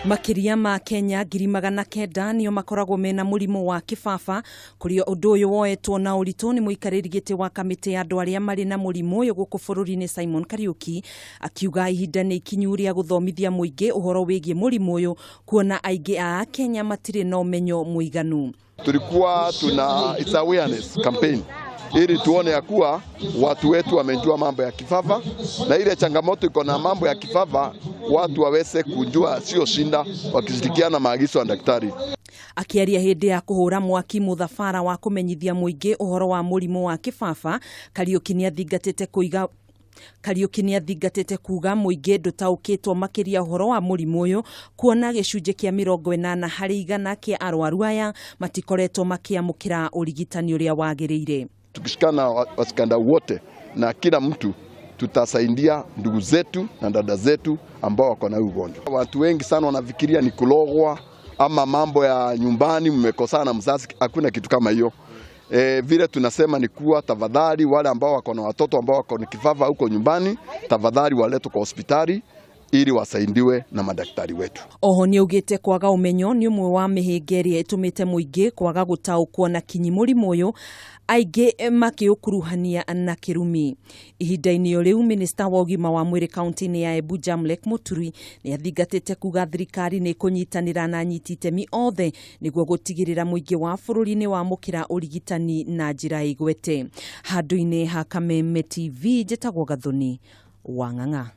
Makiria ma Kenya 900 nio makoragwo mena murimu wa Kibaba, kurio undu uyu woetwo na uritu ni muikariri giti wa kamiti ya andu aria mari na murimu uyu guku bururi-ini Simon Kariuki, akiuga ihinda ni ikinyu ria guthomithia muingi uhoro wigie murimu uyu, kuona aingi a Kenya matire na umenyo muiganu. Tulikuwa it's awareness campaign ili tuone ya kuwa watu wetu wamejua mambo ya Kibaba, na ile changamoto iko na mambo ya Kibaba watu waweze kujua sio shinda wakishirikiana maagizo ya daktari. Akiaria hindi ya kuhura mwaki muthabara wa kumenyithia muingi uhoro wa murimu wa Kibaba, Kariuki niathingatite kuuga muingi ndutaukitwo makiria uhoro wa murimu uyu, kuona gicunje kia 80% kia arwaru aya matikoretwo makiamukira urigitani uria wagiriire. Tukishikana wasikanda wote na kila mtu, tutasaidia ndugu zetu na dada zetu ambao wako na ugonjwa. Watu wengi sana wanafikiria ni kulogwa ama mambo ya nyumbani mmekosana na mzazi. Hakuna kitu kama hiyo. Vile tunasema ni kuwa tafadhali wale ambao wako na watoto ambao wako na Kibaba huko nyumbani, tafadhali waletwe kwa hospitali ili wasaidiwe na madaktari wetu. Oho ni ugite kwaga umenyo ni umwe wa mihingeri itumite muingi kwaga gutaukwo na kinyi murimu uyu, aingi makiukuruhania na kirumi. Ihinda-ini riu minista wa ugima wa mwiri kaunti-ini ya Embu Muturi niathingatite kuga thirikari ni kunyitanira na anyiti itemi othe niguo gutigirira muingi wa bururi-ini wa mukira urigitani na njira igwete. Handu-ini ha Kameme TV, njitagwo Gathoni wa Ng'ang'a.